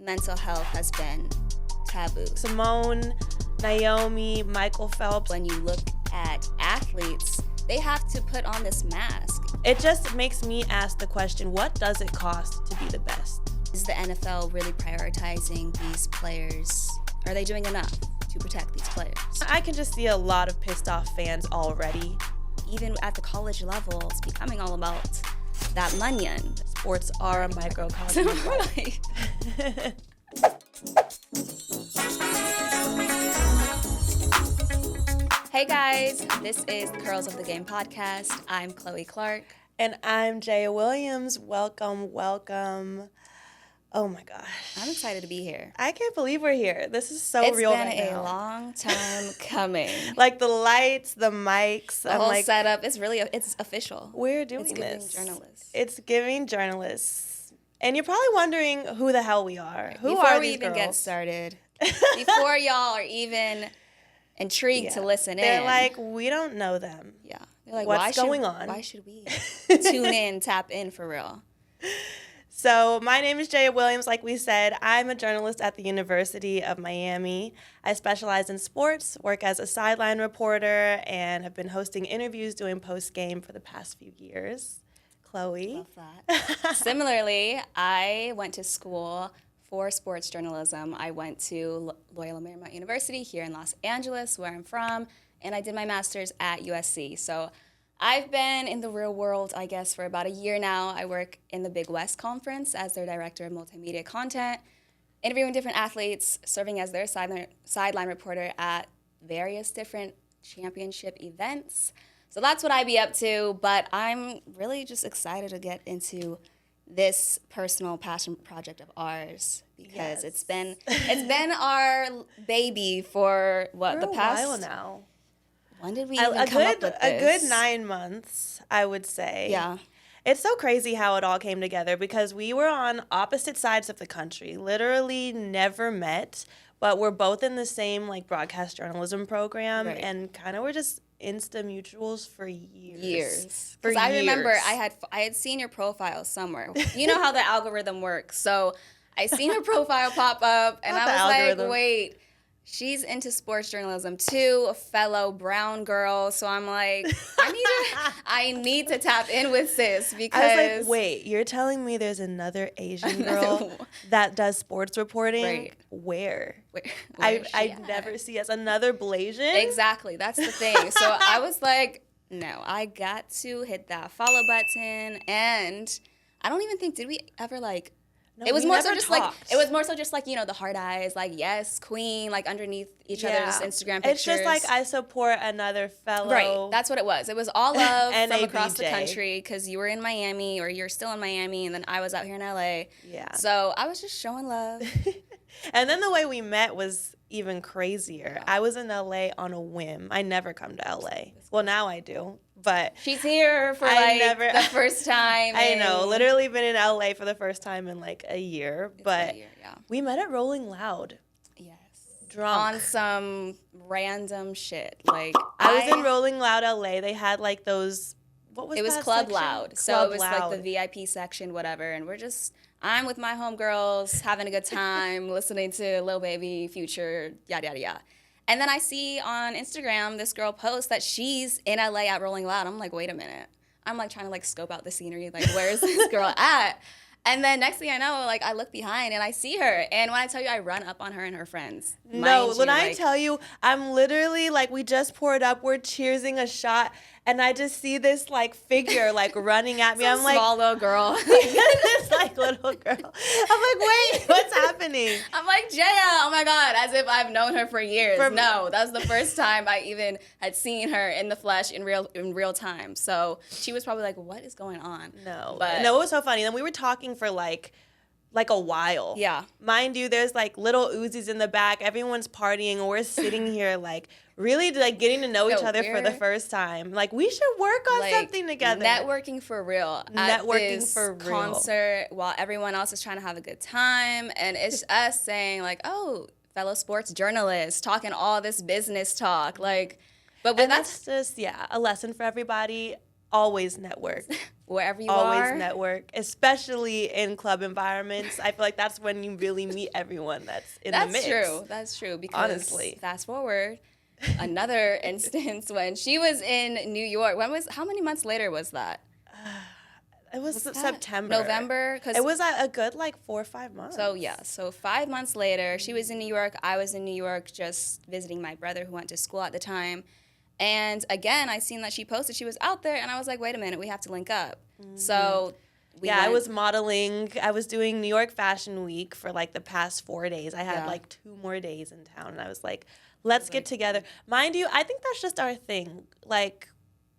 mental health has been taboo. Simone, Naomi, Michael Phelps. When you look at athletes, they have to put on this mask. It just makes me ask the question, what does it cost to be the best? Is the NFL really prioritizing these players? Are they doing enough to protect these players? I can just see a lot of pissed off fans already. Even at the college level, it's becoming all about that money-in. Sports are a microcosm. Right. Hey guys, this is the Curls of the Game podcast. I'm Chloe Clark. And I'm Jaya Williams. Welcome, welcome. Oh my gosh. I'm excited to be here. I can't believe we're here. This is so real right now. It's been a long time coming. Like the lights, the mics. The whole setup, it's official. We're doing this. It's giving journalists. It's giving journalists. And you're probably wondering who the hell we are. Who Before are we these even girls? get started, before y'all are even intrigued to listen They're in. like, we don't know them. Yeah. They're like, what's going on? Why should we tune in, tap in for real? So my name is Jaya Williams. Like we said, I'm a journalist at the University of Miami. I specialize in sports, work as a sideline reporter, and have been hosting interviews doing post-game for the past few years. Chloe? Love that. Similarly, I went to school for sports journalism. I went to Loyola Marymount University here in Los Angeles, where I'm from, and I did my master's at USC. So I've been in the real world, I guess, for about a year now. I work in the Big West Conference as their director of multimedia content, interviewing different athletes, serving as their sideline reporter at various different championship events. So that's what I be up to, but I'm really just excited to get into this personal passion project of ours because it's been our baby for the past a while now. When did we even come up with this? A good 9 months, I would say. Yeah. It's so crazy how it all came together because we were on opposite sides of the country, literally never met, but we're both in the same broadcast journalism program, right. And kind of we're just Insta mutuals for years. Because I remember I had seen your profile somewhere. You know how the algorithm works. So I seen her profile pop up, and I was like, wait. She's into sports journalism too, a fellow brown girl. So I'm like, I need to tap in with sis because I was like, wait, you're telling me there's another Asian girl that does sports reporting? Right. Where I never see us. Another Blasian? Exactly, that's the thing. So I was like, no, I got to hit that follow button, and I don't even think did we ever No, it was more so just talked. the hard eyes, yes, queen, underneath each other's Instagram pictures. It's just I support another fellow. Right, that's what it was. It was all love from across the NABJ. country because you were in Miami or you're still in Miami, and then I was out here in LA. Yeah. So I was just showing love. And then the way we met was even crazier. I was in LA on a whim. I never come to LA. Well, now I do. But she's here for the first time. I know, literally been in LA for the first time in a year. We met at Rolling Loud. Yes. Drunk. On some random shit. I was in Rolling Loud LA. They had those, what was that? It was Club section? Loud. So it was the VIP section, whatever. And I'm with my homegirls, having a good time, listening to Lil Baby, Future, yada, yada, yada. And then I see on Instagram this girl post that she's in LA at Rolling Loud. I'm like, wait a minute. I'm trying to scope out the scenery. Where's this girl at? And then next thing I know, I look behind and I see her. And when I tell you, I run up on her and her friends. No, when I tell you, I'm literally we just poured up, we're cheersing a shot, and I just see this figure running at me. I'm small little girl. This little girl. I'm wait, what's happening? I'm like, Jaya, oh my God, as if I've known her for years. No, that was the first time I even had seen her in the flesh in real time. So she was probably like, what is going on? No, it was so funny. Then we were talking for a while. Yeah. Mind you, there's little Uzis in the back. Everyone's partying, and we're sitting here really getting to know each other for the first time. We should work on something together. Networking for real. Networking for real. Concert while everyone else is trying to have a good time, and it's us saying oh, fellow sports journalists talking all this business talk. But that's just a lesson for everybody. always network. Wherever you Always are. network, especially in club environments. I feel like that's when you really meet everyone that's in the mix. That's true. Because honestly, fast forward, another instance when she was in New York. How many months later was that? it was that September. November? It was a good like 4 or 5 months. So 5 months later, she was in New York. I was in New York just visiting my brother who went to school at the time. And again, I seen that she posted she was out there, and I was like, wait a minute, we have to link up. Mm-hmm. So I was modeling. I was doing New York Fashion Week for like the past 4 days. I had like 2 more days in town, and I was like, let's get together. Mind you, I think that's just our thing. Like,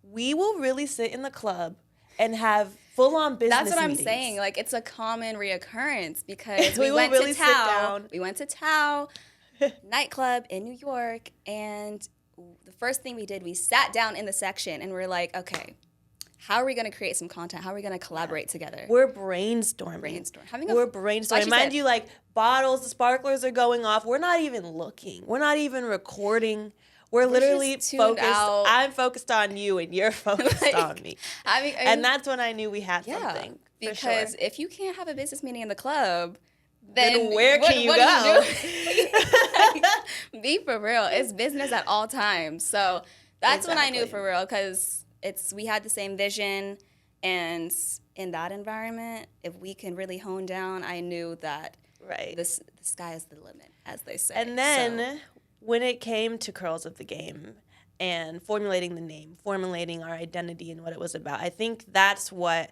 we will really sit in the club and have full-on business That's what meetings. I'm saying. Like, it's a common reoccurrence because we went really to Tao. We went to Tao nightclub in New York, and the first thing we did, we sat down in the section, and we're like, okay, how are we going to create some content? How are we going to collaborate together? We're brainstorming. We're brainstorming. Mind you, like, bottles, the sparklers are going off. We're not even looking. We're not even recording. We're literally focused. Out. I'm focused on you, and you're focused on me. And that's when I knew we had something. Because if you can't have a business meeting in the club, then where can you go? Be for real. It's business at all times. So that's when I knew for real, because we had the same vision, and in that environment, if we can really hone down, I knew that the sky is the limit, as they say. And then when it came to Curls of the Game and formulating the name, formulating our identity and what it was about, I think that's what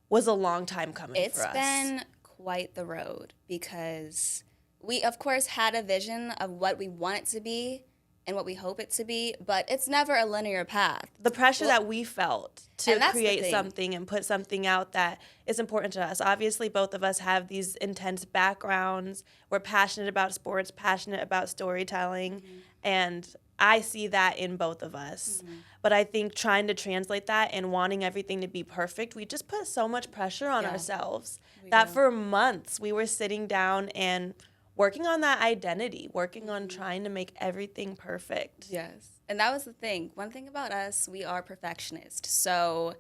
was a long time coming for us. It's been quite the road, because we, of course, had a vision of what we want it to be and what we hope it to be, but it's never a linear path. The pressure that we felt to create something and put something out that is important to us. Obviously, both of us have these intense backgrounds. We're passionate about sports, passionate about storytelling, and I see that in both of us. But I think trying to translate that and wanting everything to be perfect, we just put so much pressure on ourselves that for months we were sitting down and working on that identity, working on trying to make everything perfect. Yes. And that was the thing. One thing about us, we are perfectionists. So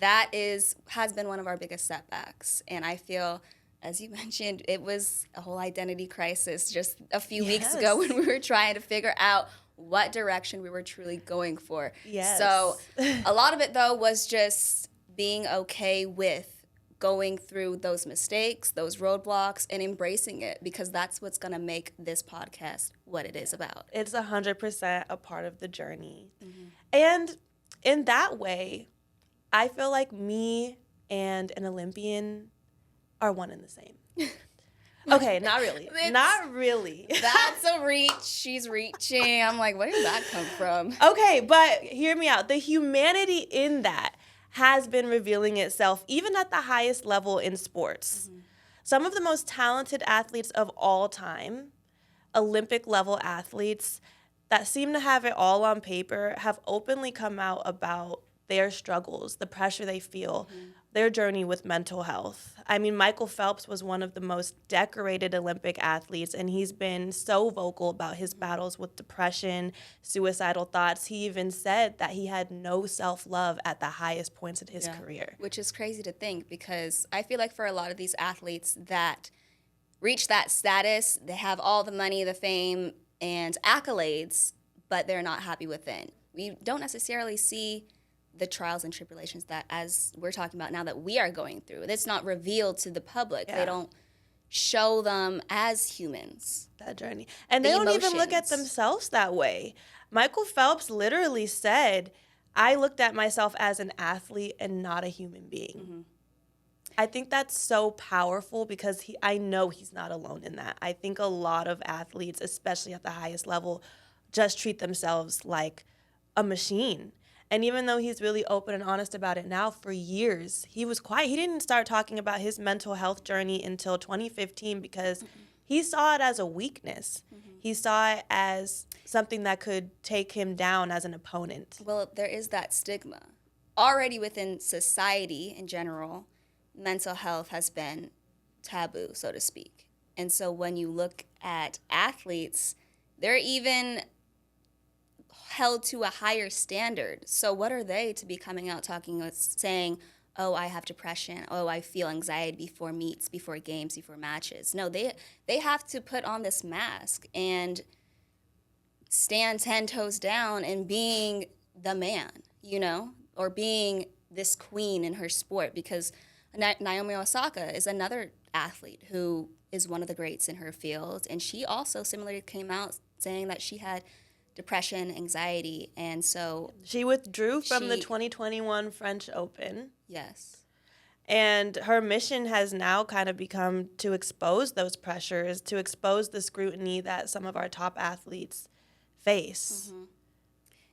that has been one of our biggest setbacks. And I feel, as you mentioned, it was a whole identity crisis just a few weeks ago when we were trying to figure out what direction we were truly going for. Yes. So a lot of it, though, was just being okay with going through those mistakes, those roadblocks, and embracing it, because that's what's going to make this podcast what it is about. It's 100% a part of the journey. And in that way, I feel like me and an Olympian are one and the same. Okay, not really. Not really. That's a reach. She's reaching. I'm like, where did that come from? Okay, but hear me out. The humanity in that has been revealing itself even at the highest level in sports. Some of the most talented athletes of all time, Olympic level athletes that seem to have it all on paper, have openly come out about their struggles, the pressure they feel, their journey with mental health. I mean, Michael Phelps was one of the most decorated Olympic athletes, and he's been so vocal about his battles with depression, suicidal thoughts. He even said that he had no self-love at the highest points in his career. Which is crazy to think, because I feel like for a lot of these athletes that reach that status, they have all the money, the fame, and accolades, but they're not happy within. We don't necessarily see the trials and tribulations that, as we're talking about now, that we are going through. It's not revealed to the public. They don't show them as humans. That journey. And they don't even look at themselves that way. Michael Phelps literally said, I looked at myself as an athlete and not a human being. I think that's so powerful, because I know he's not alone in that. I think a lot of athletes, especially at the highest level, just treat themselves like a machine. And even though he's really open and honest about it now, for years, he was quiet. He didn't start talking about his mental health journey until 2015, because he saw it as a weakness. He saw it as something that could take him down as an opponent. Well, there is that stigma. Already within society in general, mental health has been taboo, so to speak. And so when you look at athletes, they're even held to a higher standard. So what are they to be coming out saying, oh, I have depression, oh, I feel anxiety before meets, before games, before matches? No, they have to put on this mask and stand 10 toes down and being the man, or being this queen in her sport, because Naomi Osaka is another athlete who is one of the greats in her field, and she also similarly came out saying that she had depression, anxiety, and so She withdrew from the 2021 French Open. Yes. And her mission has now kind of become to expose those pressures, to expose the scrutiny that some of our top athletes face. Mm-hmm.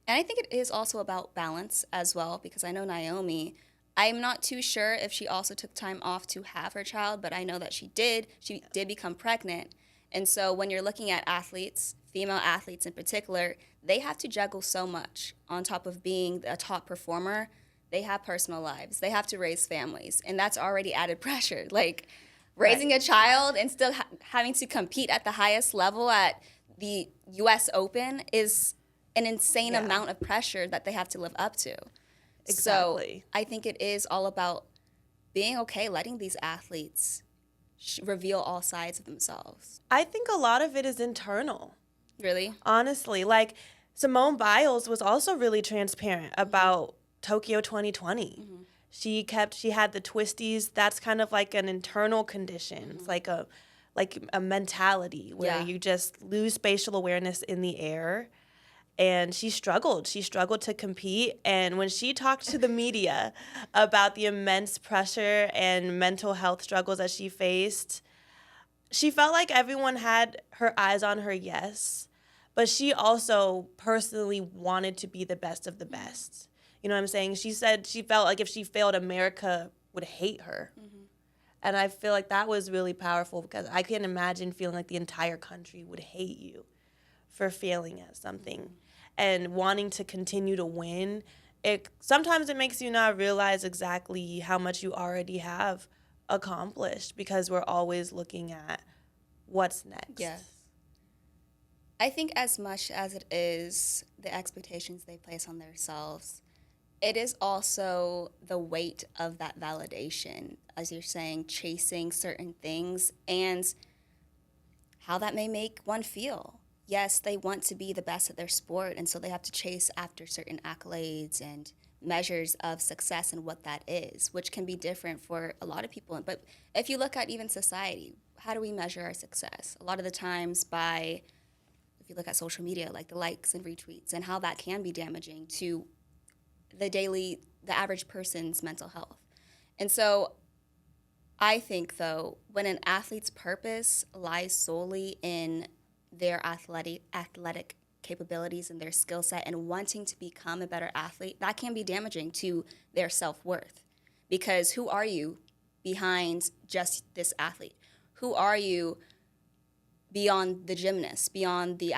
And I think it is also about balance as well, because I know Naomi, I'm not too sure if she also took time off to have her child, but I know that she did. She did become pregnant. And so when you're looking at athletes, female athletes in particular, they have to juggle so much on top of being a top performer. They have personal lives. They have to raise families. And that's already added pressure. Like raising a child and still having to compete at the highest level at the U.S. Open is an insane amount of pressure that they have to live up to. Exactly. So I think it is all about being okay, letting these athletes reveal all sides of themselves. I think a lot of it is internal. Really? Honestly, like Simone Biles was also really transparent about Tokyo 2020. Mm-hmm. She had the twisties. That's kind of like an internal condition. Mm-hmm. It's like a mentality where you just lose spatial awareness in the air. And she struggled. She struggled to compete. And when she talked to the media about the immense pressure and mental health struggles that she faced, she felt like everyone had her eyes on her, yes. But she also personally wanted to be the best of the best. You know what I'm saying? She said she felt like if she failed, America would hate her. Mm-hmm. And I feel like that was really powerful, because I can't imagine feeling like the entire country would hate you for failing at something. Mm-hmm. And wanting to continue to win, sometimes it makes you not realize exactly how much you already have accomplished, because we're always looking at what's next. Yes. I think as much as it is the expectations they place on themselves, it is also the weight of that validation, as you're saying, chasing certain things and how that may make one feel. Yes, they want to be the best at their sport, and so they have to chase after certain accolades and measures of success and what that is, which can be different for a lot of people. But if you look at even society, how do we measure our success? A lot of the times if you look at social media, like the likes and retweets, and how that can be damaging to the average person's mental health. And so I think, though, when an athlete's purpose lies solely in their athletic capabilities and their skill set and wanting to become a better athlete, that can be damaging to their self-worth. Because who are you behind just this athlete? Who are you beyond the gymnast, beyond the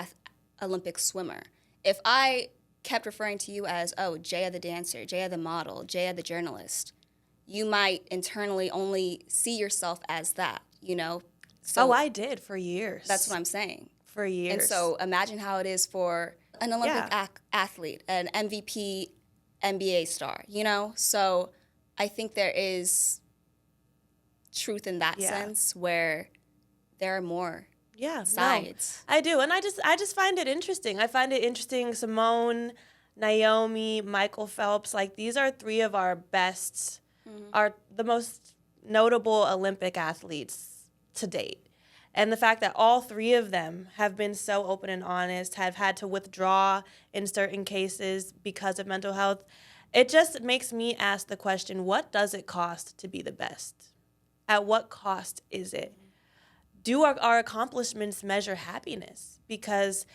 Olympic swimmer? If I kept referring to you as, oh, Jaya the dancer, Jaya the model, Jaya the journalist, you might internally only see yourself as that, So I did for years. That's what I'm saying. For years. And so imagine how it is for an Olympic athlete, an MVP NBA star, So I think there is truth in that sense, where there are more sides. No, I do. And I just find it interesting. I find it interesting. Simone, Naomi, Michael Phelps, like these are three of our best, are the most notable Olympic athletes to date. And the fact that all three of them have been so open and honest, have had to withdraw in certain cases because of mental health, it just makes me ask the question, what does it cost to be the best? At what cost is it? Do our accomplishments measure happiness? Because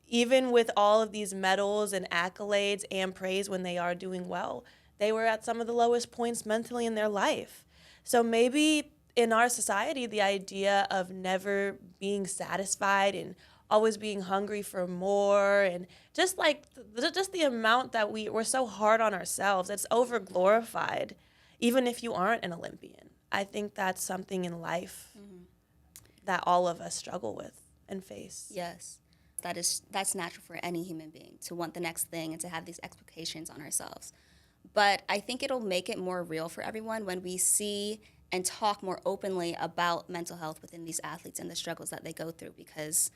even with all of these medals and accolades and praise when they are doing well, they were at some of the lowest points mentally in their life. So maybe in our society, the idea of never being satisfied and always being hungry for more, and just the amount that we're so hard on ourselves, it's over glorified, even if you aren't an Olympian. I think that's something in life that all of us struggle with and face. Yes. That's natural for any human being to want the next thing and to have these expectations on ourselves. But I think it'll make it more real for everyone when we see and talk more openly about mental health within these athletes and the struggles that they go through, because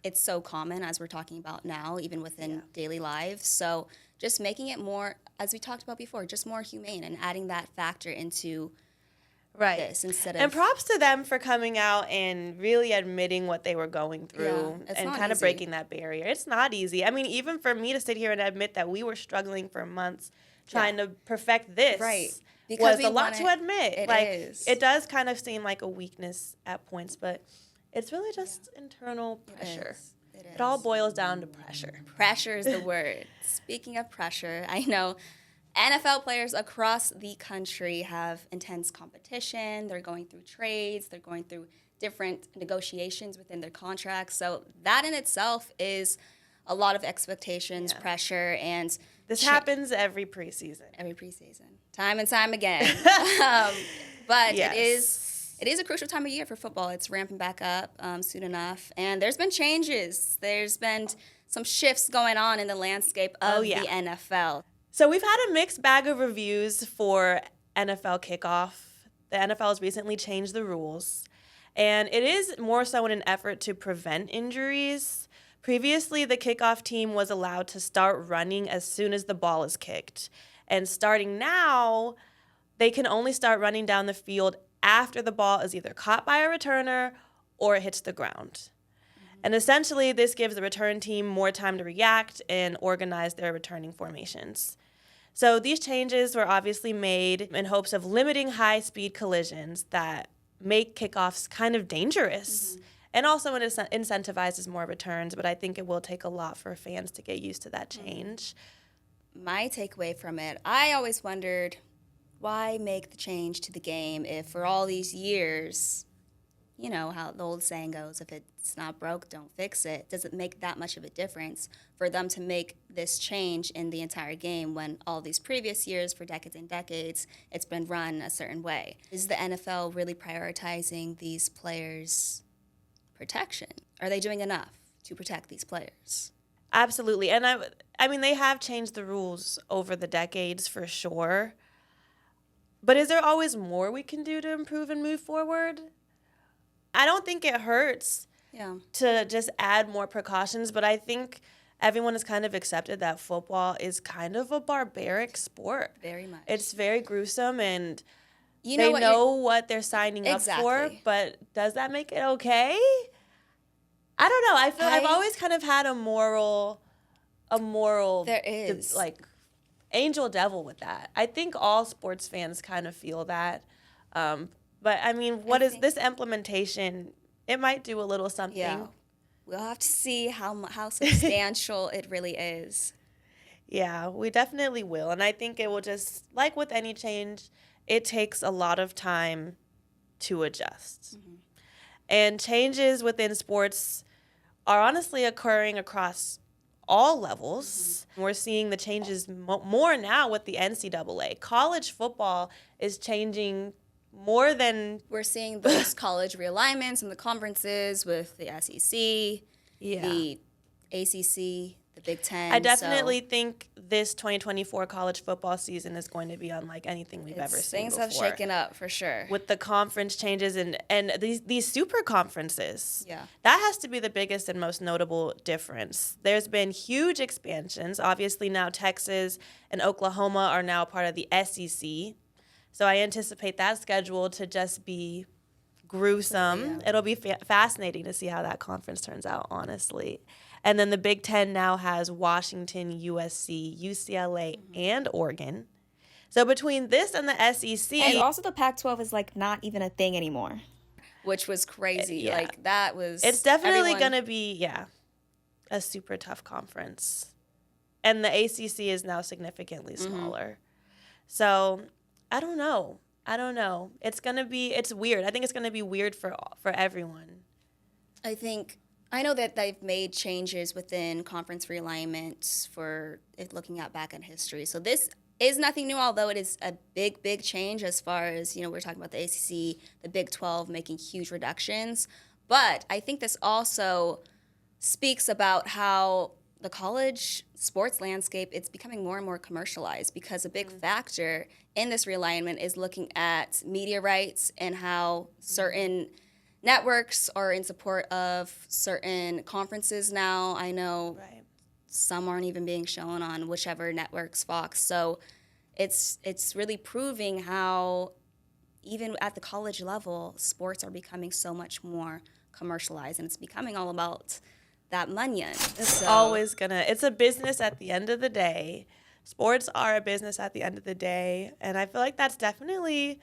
it's so common, as we're talking about now, even within daily lives. So just making it more, as we talked about before, just more humane and adding that factor into this instead of... And props to them for coming out and really admitting what they were going through and kind of breaking that barrier. It's not easy. I mean, even for me to sit here and admit that we were struggling for months trying to perfect this because was a lot to admit. It does kind of seem like a weakness at points, but it's really just internal pressure. It all boils down to pressure. Pressure is the word. Speaking of pressure, I know NFL players across the country have intense competition. They're going through trades. They're going through different negotiations within their contracts. So that in itself is a lot of expectations, pressure, and... This happens every preseason. Time and time again. But it is a crucial time of year for football. It's ramping back up soon enough. And there's been changes. There's been some shifts going on in the landscape of the NFL. So we've had a mixed bag of reviews for NFL kickoff. The NFL has recently changed the rules. And it is more so in an effort to prevent injuries. Previously, the kickoff team was allowed to start running as soon as the ball is kicked. And starting now, they can only start running down the field after the ball is either caught by a returner or it hits the ground. And essentially, this gives the return team more time to react and organize their returning formations. So these changes were obviously made in hopes of limiting high-speed collisions that make kickoffs kind of dangerous. And also it incentivizes more returns, but I think it will take a lot for fans to get used to that change. My takeaway from it, I always wondered, why make the change to the game if for all these years, you know how the old saying goes, if it's not broke, don't fix it. Does it make that much of a difference for them to make this change in the entire game when all these previous years, for decades and decades, it's been run a certain way? Is the NFL really prioritizing these players' protection? Are they doing enough to protect these players? Absolutely. And I mean, they have changed the rules over the decades for sure. But is there always more we can do to improve and move forward? I don't think it hurts to just add more precautions, but I think everyone has kind of accepted that football is kind of a barbaric sport. Very much. It's very gruesome, and they know what they're signing up for, but does that make it okay? I don't know. I feel I've always kind of had a moral there is angel devil with that. I think all sports fans kind of feel that. But I mean, this implementation? It might do a little something. Yeah. We'll have to see how substantial it really is. Yeah, we definitely will. And I think it will just, like with any change, it takes a lot of time to adjust. And changes within sports are honestly occurring across all levels. We're seeing the changes more now with the NCAA. College football is changing more than... We're seeing those college realignments and the conferences with the SEC, the ACC, the Big Ten. I definitely think this 2024 college football season is going to be unlike anything we've ever seen before. Things have shaken up, for sure. With the conference changes and these super conferences. Yeah. That has to be the biggest and most notable difference. There's been huge expansions. Obviously now Texas and Oklahoma are now part of the SEC. So I anticipate that schedule to just be gruesome. It'll be fascinating to see how that conference turns out, honestly. And then the Big Ten now has Washington, USC, UCLA, and Oregon. So between this and the SEC... And also the Pac-12 is, not even a thing anymore. Which was crazy. That was... It's definitely going to be, a super tough conference. And the ACC is now significantly smaller. So, I don't know. It's weird. I think it's going to be weird for everyone. I know that they've made changes within conference realignments for looking back at history. So this is nothing new, although it is a big, big change as far as, we're talking about the ACC, the Big 12 making huge reductions. But I think this also speaks about how the college sports landscape, it's becoming more and more commercialized because a big factor in this realignment is looking at media rights and how certain networks are in support of certain conferences now. I know Right. some aren't even being shown on whichever networks, Fox. So it's really proving how even at the college level, sports are becoming so much more commercialized, and it's becoming all about that money. It's always gonna, it's a business at the end of the day. Sports are a business at the end of the day. And I feel like that's definitely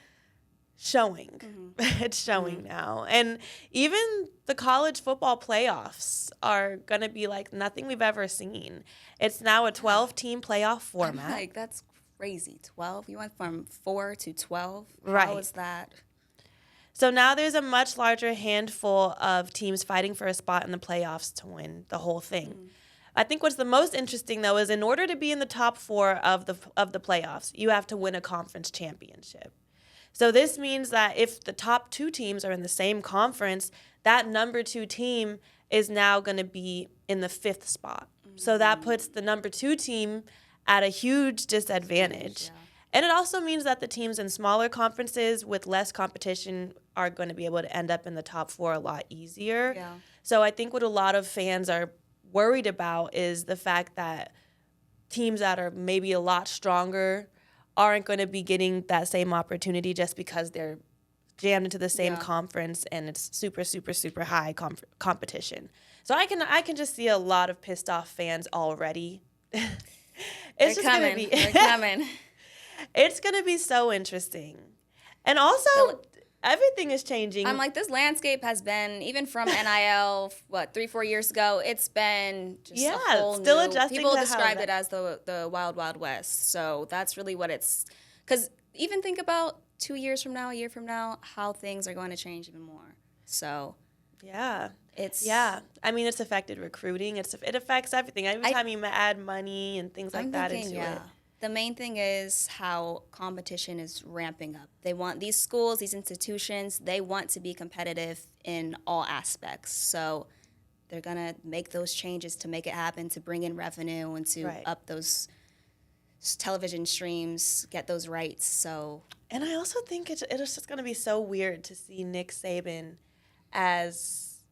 showing. It's showing now. And even the college football playoffs are going to be like nothing we've ever seen. It's now a 12-team playoff format. I'm like, that's crazy. 12? You went from 4 to 12? Right. How is that? So now there's a much larger handful of teams fighting for a spot in the playoffs to win the whole thing. I think what's the most interesting, though, is in order to be in the top 4 of the playoffs, you have to win a conference championship. So this means that if the top 2 teams are in the same conference, that number 2 team is now going to be in the 5th spot. So that puts the number 2 team at a huge disadvantage. Yeah. And it also means that the teams in smaller conferences with less competition are going to be able to end up in the top 4 a lot easier. Yeah. So I think what a lot of fans are worried about is the fact that teams that are maybe a lot stronger aren't going to be getting that same opportunity just because they're jammed into the same conference and it's super, super, super high competition. So I can just see a lot of pissed off fans already. They're coming. They're coming. It's going to be so interesting. And also, everything is changing. I'm like, this landscape has been, even from NIL, 3-4 years ago, it's been just a whole still new, adjusting people to how described it as the wild, wild west. So that's really what it's, because even think about 2 years from now, a year from now, how things are going to change even more. So yeah. it's... Yeah. I mean, it's affected recruiting. It affects everything. Every time you add money and things like that into it. The main thing is how competition is ramping up. They want these schools, these institutions, they want to be competitive in all aspects. So they're going to make those changes to make it happen, to bring in revenue and to up those television streams, get those rights. So, and I also think it's just going to be so weird to see Nick Saban as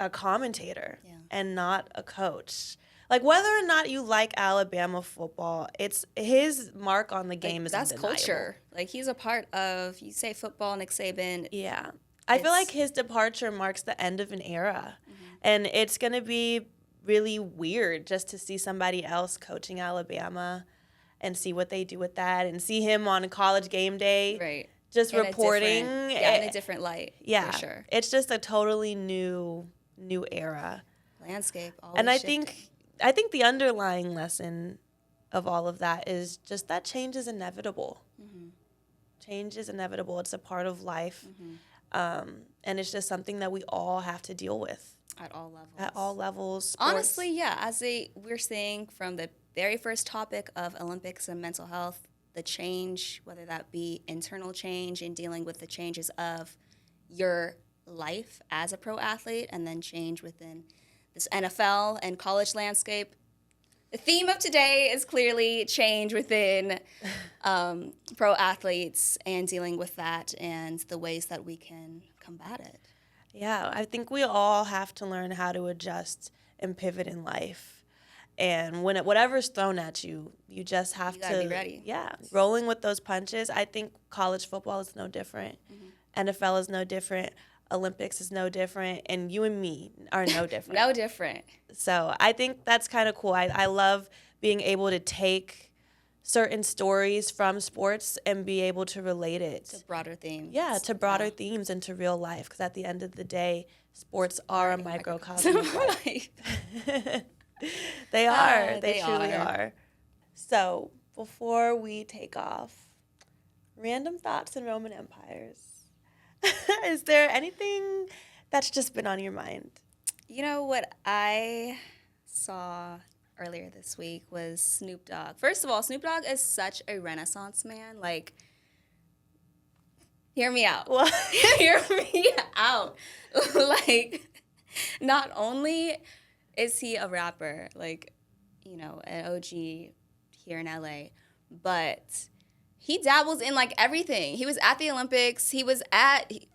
a commentator and not a coach. Like, whether or not you like Alabama football, it's his mark on the game is that's undeniable. Culture. Like, he's a part of, you say football, Nick Saban. Yeah. I feel like his departure marks the end of an era. And it's going to be really weird just to see somebody else coaching Alabama and see what they do with that and see him on College Game Day. Right. Just in reporting. In a different light. Yeah. For sure. It's just a totally new era. Landscape. And I shifting. think the underlying lesson of all of that is just that change is inevitable. Change is inevitable. It's a part of life. And it's just something that we all have to deal with. At all levels. At all levels. Sports. Honestly, yeah. We're seeing from the very first topic of Olympics and mental health, the change, whether that be internal change in dealing with the changes of your life as a pro athlete, and then change within this NFL and college landscape. The theme of today is clearly change within pro athletes and dealing with that and the ways that we can combat it. Yeah, I think we all have to learn how to adjust and pivot in life. And when whatever's thrown at you, you just have to gotta be ready. Yeah, rolling with those punches. I think college football is no different. NFL is no different. Olympics is no different, and you and me are no different. No different. So I think that's kind of cool. I love being able to take certain stories from sports and be able to relate it To broader themes. Yeah, to broader themes and to real life. Because at the end of the day, sports are a microcosm of life. They are. They truly are. So before we take off, random thoughts in Roman empires. Is there anything that's just been on your mind? You know what I saw earlier this week was Snoop Dogg. First of all, Snoop Dogg is such a Renaissance man. Like, hear me out. Hear me out. Like, not only is he a rapper, like, an OG here in LA, but he dabbles in like everything. He was at the Olympics. He was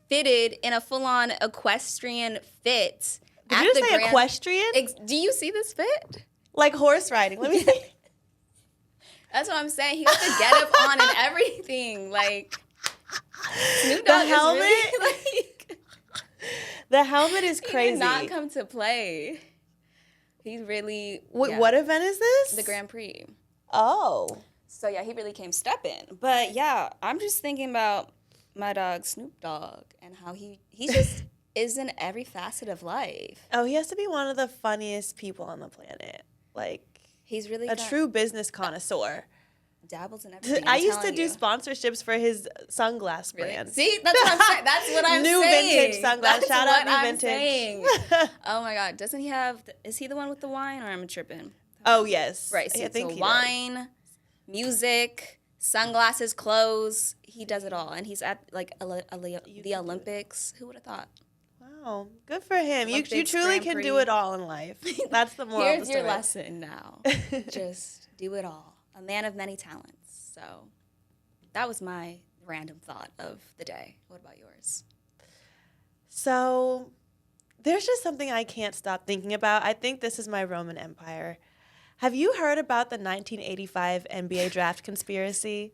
fitted in a full-on equestrian fit. Did you just say equestrian? Do you see this fit? Like horse riding. Let me see. That's what I'm saying. He has to get up on and everything. Like, Snoop Dogg The helmet? is really, like... The helmet is He crazy. did not come to play. He's really... What event is this? The Grand Prix. Oh. So, yeah, he really came stepping. But, yeah, I'm just thinking about my dog, Snoop Dogg, and how he just is in every facet of life. Oh, he has to be one of the funniest people on the planet. Like, he's really a true business connoisseur. Dabbles in everything. I used to do sponsorships for his sunglass brand. See, that's what I'm saying. That's what I'm New saying. vintage sunglass. Shout out New Vintage. Saying. Oh my God, doesn't he have? Is he the one with the wine, or am I tripping? Oh yes, right. I think so wine, music, sunglasses, clothes. He does it all, and he's at like the Olympics. Who would have thought? Wow, good for him. You truly Grand can Prix. do it all in life. That's the moral of the story. Here's your lesson now. Just do it all. A man of many talents. So that was my random thought of the day. What about yours? So there's just something I can't stop thinking about. I think this is my Roman Empire. Have you heard about the 1985 NBA draft conspiracy?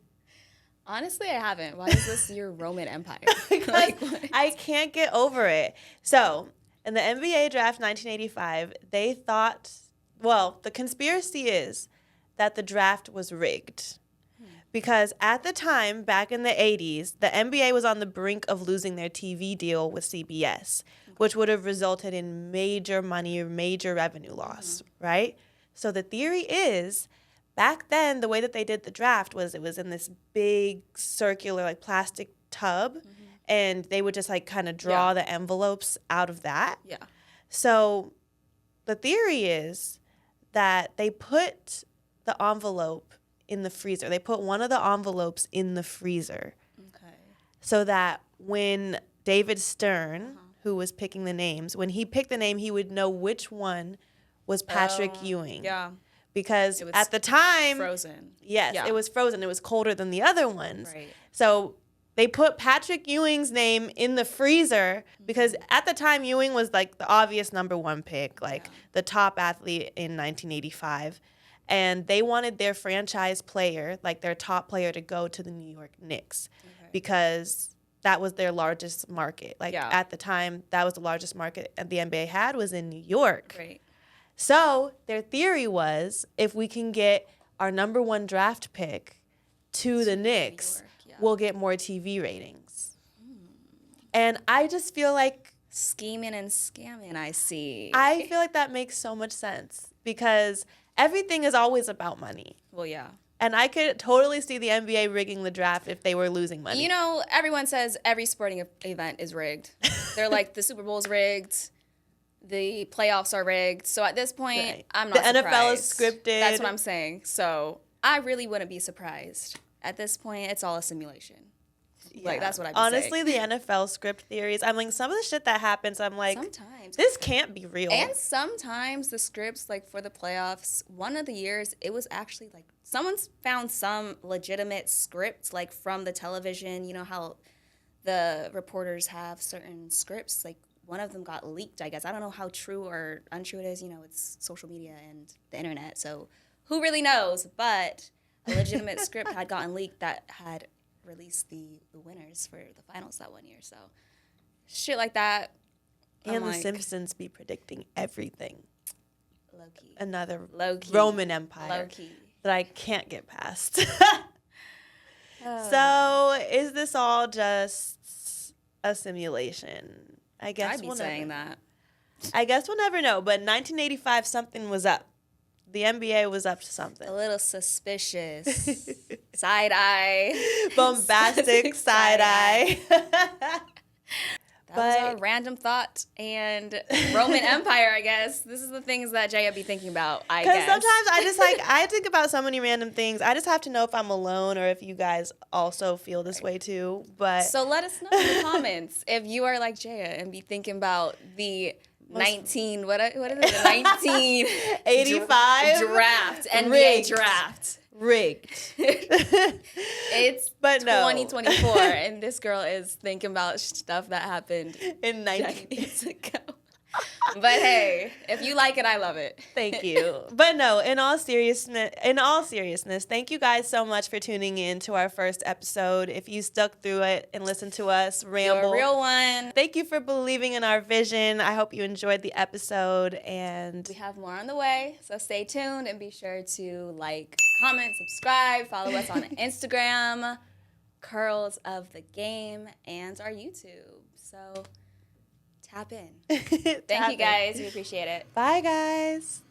Honestly, I haven't. Why is this your Roman Empire? I can't get over it. So in the NBA draft 1985, they thought, the conspiracy is that the draft was rigged. Because at the time, back in the 80s, the NBA was on the brink of losing their TV deal with CBS, which would have resulted in major money or major revenue loss, right? So the theory is, back then, the way that they did the draft was it was in this big circular, like plastic tub, and they would just like kind of draw the envelopes out of that. Yeah. So the theory is that they put the envelope in the freezer. They put one of the envelopes in the freezer. Okay. So that when David Stern, who was picking the names, when he picked the name, he would know which one was Patrick Ewing. Yeah. Because at the time... Frozen. Yes, it was frozen. It was colder than the other ones. Right. So they put Patrick Ewing's name in the freezer because at the time Ewing was like the obvious number one pick, like the top athlete in 1985. And they wanted their franchise player, like their top player, to go to the New York Knicks because that was their largest market. Like at the time, that was the largest market the NBA had was in New York. Right. So their theory was if we can get our number one draft pick to the Knicks, we'll get more TV ratings. And I just feel like... Scheming and scamming, I see. I feel like that makes so much sense because everything is always about money. Well, yeah. And I could totally see the NBA rigging the draft if they were losing money. You know, everyone says every sporting event is rigged. They're like, the Super Bowl's rigged. The playoffs are rigged. So at this point, I'm not surprised. The NFL is scripted. That's what I'm saying. So I really wouldn't be surprised. At this point, it's all a simulation. Like, that's what I'd be Honestly, saying. the NFL script theories, I'm like, some of the shit that happens, I'm like, sometimes this can't be real. And sometimes the scripts, like for the playoffs, one of the years, it was actually like, someone's found some legitimate script, like from the television. You know how the reporters have certain scripts, like one of them got leaked, I guess. I don't know how true or untrue it is. You know, it's social media and the internet, so who really knows? But a legitimate script had gotten leaked that had released the winners for the finals that one year. So shit like that. And The Simpsons be predicting everything. Low-key. Another Low-key. Roman Empire Low-key. that I can't get past. So is this all just a simulation? I guess I'd be saying that. I guess we'll never know. But in 1985, something was up. The NBA was up to something. A little suspicious. Side eye. Bombastic side eye. That was our random thought and Roman Empire, I guess. This is the things that Jaya be thinking about, I guess. Because sometimes I think about so many random things. I just have to know if I'm alone or if you guys also feel this way too. But so let us know in the comments if you are like Jaya and be thinking about the 19, what is it? 85 draft, NBA Rigged. draft. Rigged. It's But no. 2024, and this girl is thinking about stuff that happened In 19. decades ago. But hey, if you like it, I love it. Thank you. But no, in all seriousness, thank you guys so much for tuning in to our first episode. If you stuck through it and listened to us ramble, You're a real one. thank you for believing in our vision. I hope you enjoyed the episode, and We have more on the way, so stay tuned and be sure to like, comment, subscribe, follow us on Instagram, Curls of the Game, and our YouTube. So tap in. Thank you guys. We appreciate it. Bye, guys.